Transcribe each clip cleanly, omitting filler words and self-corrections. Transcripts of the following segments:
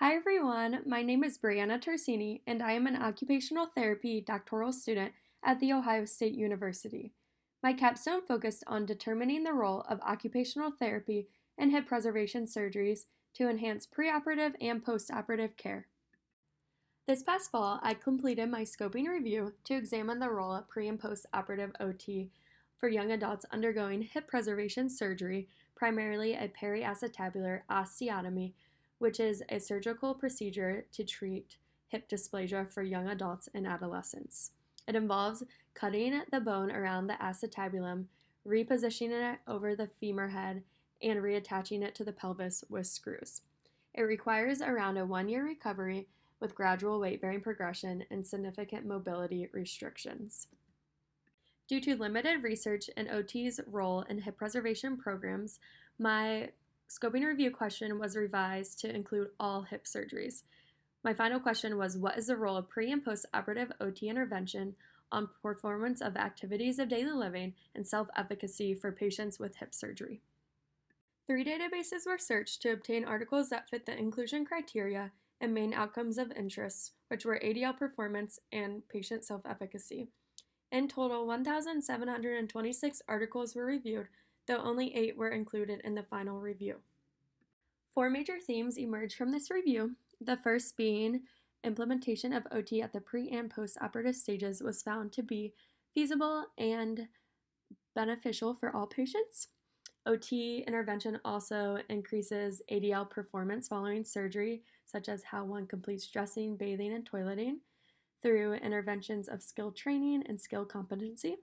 Hi everyone, my name is Brianna Torsini and I am an occupational therapy doctoral student at The Ohio State University. My capstone focused on determining the role of occupational therapy in hip preservation surgeries to enhance preoperative and postoperative care. This past fall, I completed my scoping review to examine the role of pre and postoperative OT for young adults undergoing hip preservation surgery, primarily a periacetabular osteotomy, which is a surgical procedure to treat hip dysplasia for young adults and adolescents. It involves cutting the bone around the acetabulum, repositioning it over the femur head, and reattaching it to the pelvis with screws. It requires around a 1 year recovery with gradual weight bearing progression and significant mobility restrictions. Due to limited research in OT's role in hip preservation programs, my scoping review question was revised to include all hip surgeries. My final question was, what is the role of pre and post-operative OT intervention on performance of activities of daily living and self-efficacy for patients with hip surgery? 3 databases were searched to obtain articles that fit the inclusion criteria and main outcomes of interest, which were ADL performance and patient self-efficacy. In total, 1,726 articles were reviewed, though only 8 were included in the final review. 4 major themes emerged from this review, the first being implementation of OT at the pre- and post-operative stages was found to be feasible and beneficial for all patients. OT intervention also increases ADL performance following surgery, such as how one completes dressing, bathing, and toileting, through interventions of skill training and skill competency.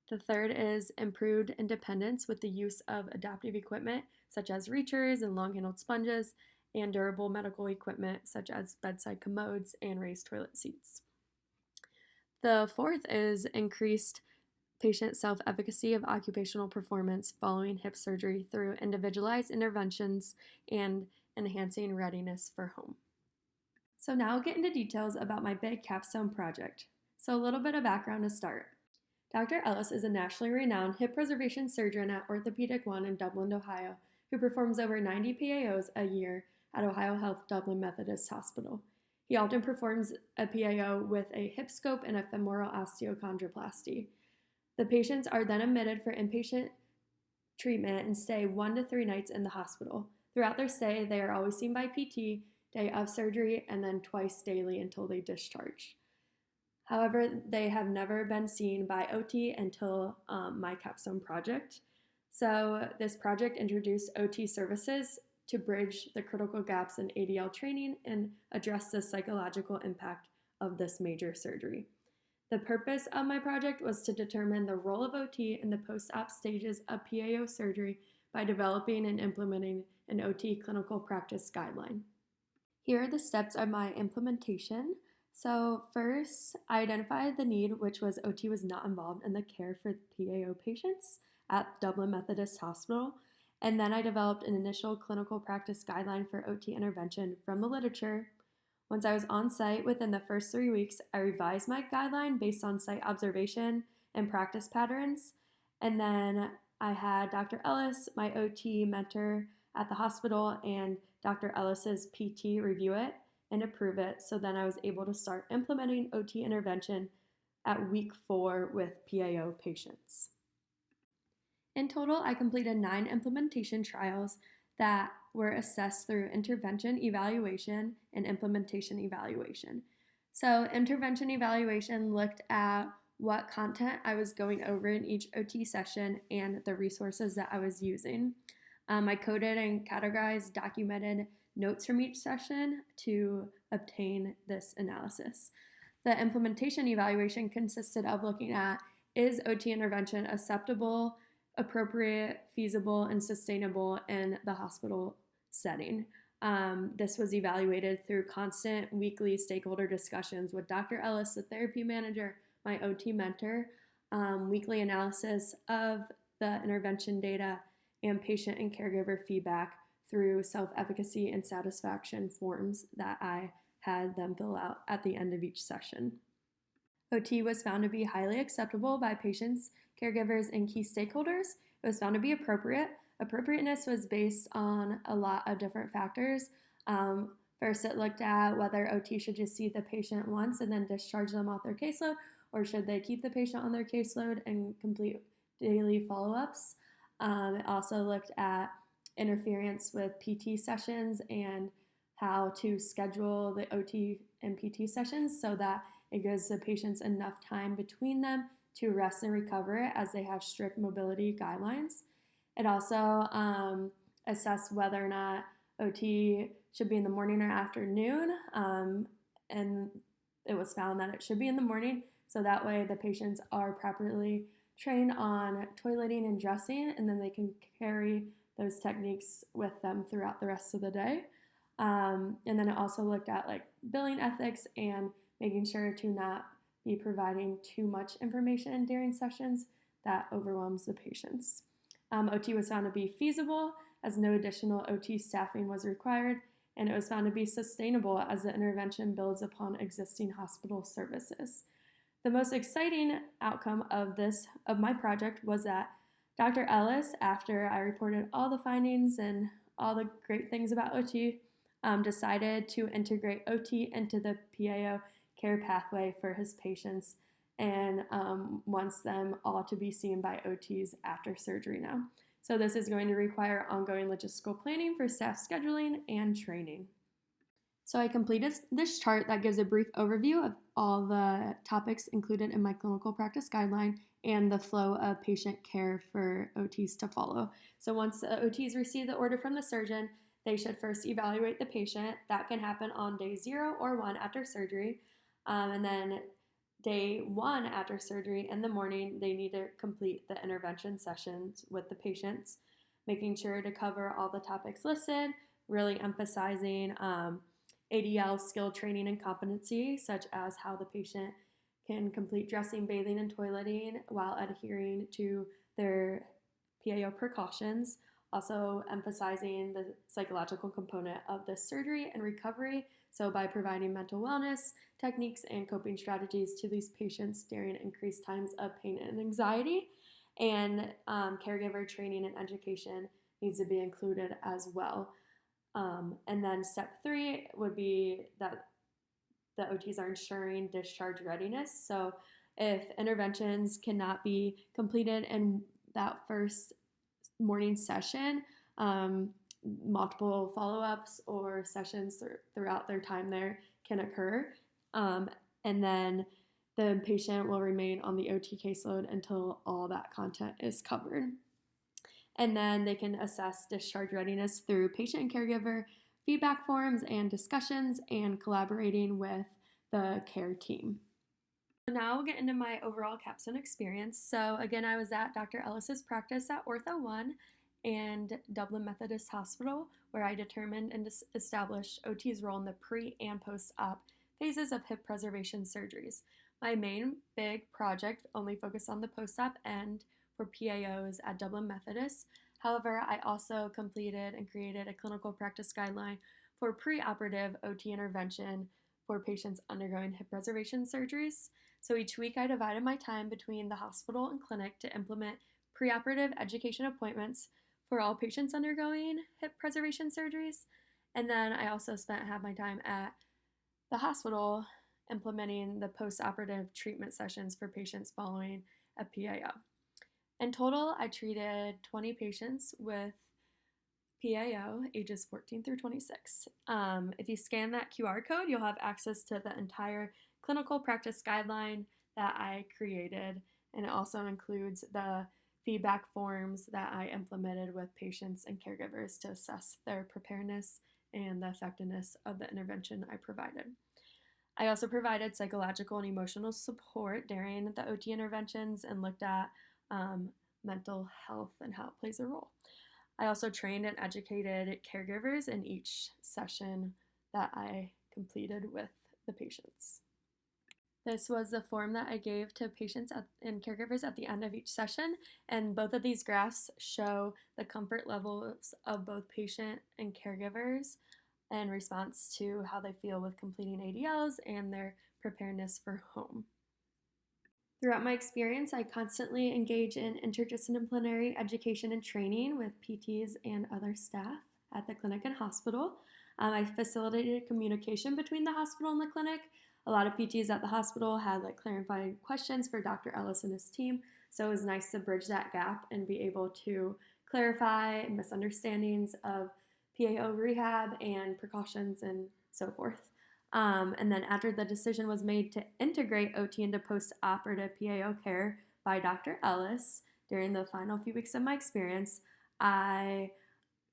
The third is improved independence with the use of adaptive equipment, such as reachers and long-handled sponges, and durable medical equipment, such as bedside commodes and raised toilet seats. The fourth is increased patient self-efficacy of occupational performance following hip surgery through individualized interventions and enhancing readiness for home. So now I'll get into details about my big capstone project. So a little bit of background to start. Dr. Ellis is a nationally renowned hip preservation surgeon at Orthopedic One in Dublin, Ohio, who performs over 90 PAOs a year at Ohio Health Dublin Methodist Hospital. He often performs a PAO with a hip scope and a femoral osteochondroplasty. The patients are then admitted for inpatient treatment and stay 1 to 3 nights in the hospital. Throughout their stay, they are always seen by PT, day of surgery, and then twice daily until they discharge. However, they have never been seen by OT until my capstone project. So this project introduced OT services to bridge the critical gaps in ADL training and address the psychological impact of this major surgery. The purpose of my project was to determine the role of OT in the post-op stages of PAO surgery by developing and implementing an OT clinical practice guideline. Here are the steps of my implementation. So first, I identified the need, which was OT was not involved in the care for PAO patients at Dublin Methodist Hospital. And then I developed an initial clinical practice guideline for OT intervention from the literature. Once I was on site within the first 3 weeks, I revised my guideline based on site observation and practice patterns. And then I had Dr. Ellis, my OT mentor at the hospital, and Dr. Ellis's PT review it and approve it. So then I was able to start implementing OT intervention at week 4 with PAO patients. In total, I completed 9 implementation trials that were assessed through intervention evaluation and implementation evaluation. So intervention evaluation looked at what content I was going over in each OT session and the resources that I was using. I coded and categorized documented notes from each session to obtain this analysis. The implementation evaluation consisted of looking at, is OT intervention acceptable, appropriate, feasible, and sustainable in the hospital setting. This was evaluated through constant weekly stakeholder discussions with Dr. Ellis, the therapy manager, my OT mentor, weekly analysis of the intervention data, and patient and caregiver feedback through self-efficacy and satisfaction forms that I had them fill out at the end of each session. OT was found to be highly acceptable by patients, caregivers, and key stakeholders. It was found to be appropriate. Appropriateness was based on a lot of different factors. First, it looked at whether OT should just see the patient once and then discharge them off their caseload, or should they keep the patient on their caseload and complete daily follow-ups. It also looked at interference with PT sessions and how to schedule the OT and PT sessions so that it gives the patients enough time between them to rest and recover as they have strict mobility guidelines. It also assessed whether or not OT should be in the morning or afternoon, and it was found that it should be in the morning, so that way the patients are properly trained on toileting and dressing, and then they can carry those techniques with them throughout the rest of the day. And then it also looked at like billing ethics and making sure to not be providing too much information during sessions that overwhelms the patients. OT was found to be feasible as no additional OT staffing was required, and it was found to be sustainable as the intervention builds upon existing hospital services. The most exciting outcome of my project was that Dr. Ellis, after I reported all the findings and all the great things about OT, decided to integrate OT into the PAO care pathway for his patients and wants them all to be seen by OTs after surgery now. So this is going to require ongoing logistical planning for staff scheduling and training. So I completed this chart that gives a brief overview of all the topics included in my clinical practice guideline and the flow of patient care for OTs to follow. So once the OTs receive the order from the surgeon, they should first evaluate the patient. That can happen on day 0 or 1 after surgery. And then day 1 after surgery in the morning, they need to complete the intervention sessions with the patients, making sure to cover all the topics listed, really emphasizing ADL skill training and competency, such as how the patient can complete dressing, bathing, and toileting while adhering to their PAO precautions. Also emphasizing the psychological component of the surgery and recovery, so by providing mental wellness techniques and coping strategies to these patients during increased times of pain and anxiety. And caregiver training and education needs to be included as well. And then step 3 would be that the OTs are ensuring discharge readiness. So if interventions cannot be completed in that first morning session, multiple follow-ups or sessions throughout their time there can occur. And then the patient will remain on the OT caseload until all that content is covered. And then they can assess discharge readiness through patient and caregiver feedback forms and discussions and collaborating with the care team. So now we'll get into my overall Capstone experience. So again, I was at Dr. Ellis's practice at Ortho 1 and Dublin Methodist Hospital, where I determined and established OT's role in the pre- and post-op phases of hip preservation surgeries. My main big project only focused on the post-op end for PAOs at Dublin Methodist. However, I also completed and created a clinical practice guideline for pre-operative OT intervention for patients undergoing hip preservation surgeries. So each week I divided my time between the hospital and clinic to implement pre-operative education appointments for all patients undergoing hip preservation surgeries. And then I also spent half my time at the hospital implementing the post-operative treatment sessions for patients following a PAO. In total, I treated 20 patients with PAO ages 14 through 26. If you scan that QR code, you'll have access to the entire clinical practice guideline that I created, and it also includes the feedback forms that I implemented with patients and caregivers to assess their preparedness and the effectiveness of the intervention I provided. I also provided psychological and emotional support during the OT interventions and looked at mental health and how it plays a role. I also trained and educated caregivers in each session that I completed with the patients. This was the form that I gave to patients and caregivers at the end of each session, and both of these graphs show the comfort levels of both patient and caregivers in response to how they feel with completing ADLs and their preparedness for home. Throughout my experience, I constantly engage in interdisciplinary education and training with PTs and other staff at the clinic and hospital. I facilitated communication between the hospital and the clinic. A lot of PTs at the hospital had clarifying questions for Dr. Ellis and his team, so it was nice to bridge that gap and be able to clarify misunderstandings of PAO rehab and precautions and so forth. And then after the decision was made to integrate OT into post-operative PAO care by Dr. Ellis during the final few weeks of my experience, I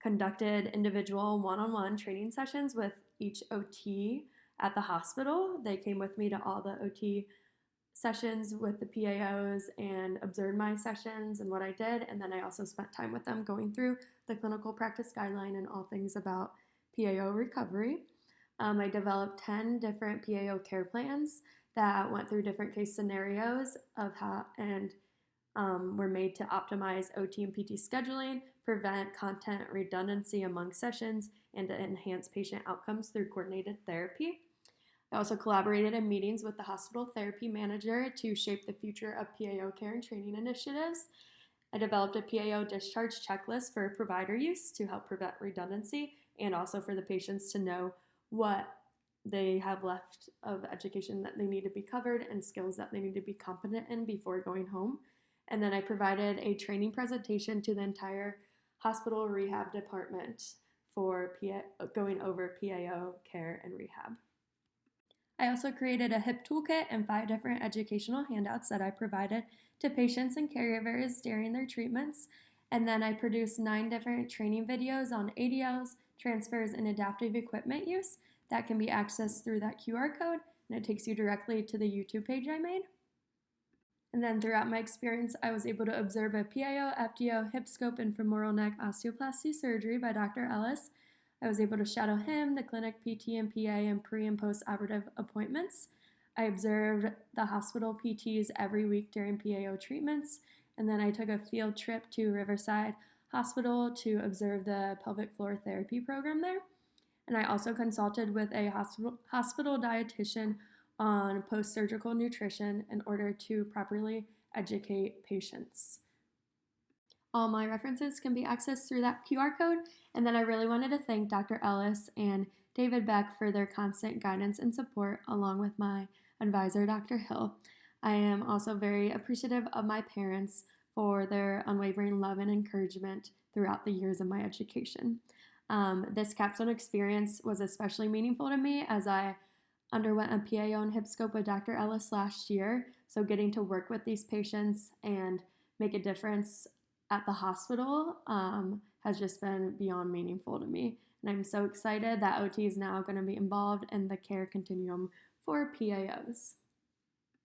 conducted individual one-on-one training sessions with each OT at the hospital. They came with me to all the OT sessions with the PAOs and observed my sessions and what I did. And then I also spent time with them going through the clinical practice guideline and all things about PAO recovery. I developed 10 different PAO care plans that went through different case scenarios of how and were made to optimize OT and PT scheduling, prevent content redundancy among sessions, and to enhance patient outcomes through coordinated therapy. I also collaborated in meetings with the hospital therapy manager to shape the future of PAO care and training initiatives. I developed a PAO discharge checklist for provider use to help prevent redundancy and also for the patients to know what they have left of education that they need to be covered and skills that they need to be competent in before going home. And then I provided a training presentation to the entire hospital rehab department for going over PAO care and rehab. I also created a HIP toolkit and 5 different educational handouts that I provided to patients and caregivers during their treatments. And then I produced 9 different training videos on ADLs, transfers, and adaptive equipment use that can be accessed through that QR code, and it takes you directly to the YouTube page I made. And then throughout my experience, I was able to observe a PAO, FDO, hip scope, and femoral neck osteoplasty surgery by Dr. Ellis. I was able to shadow him, the clinic PT and PA, and pre- and post-operative appointments. I observed the hospital PTs every week during PAO treatments, and then I took a field trip to Riverside Hospital to observe the pelvic floor therapy program there. And I also consulted with a hospital dietitian on post-surgical nutrition in order to properly educate patients. All my references can be accessed through that QR code, and then I really wanted to thank Dr. Ellis and David Beck for their constant guidance and support, along with my advisor, Dr. Hill. I am also very appreciative of my parents for their unwavering love and encouragement throughout the years of my education. This capstone experience was especially meaningful to me as I underwent a PAO and hip scope with Dr. Ellis last year. So getting to work with these patients and make a difference at the hospital has just been beyond meaningful to me. And I'm so excited that OT is now going to be involved in the care continuum for PAOs.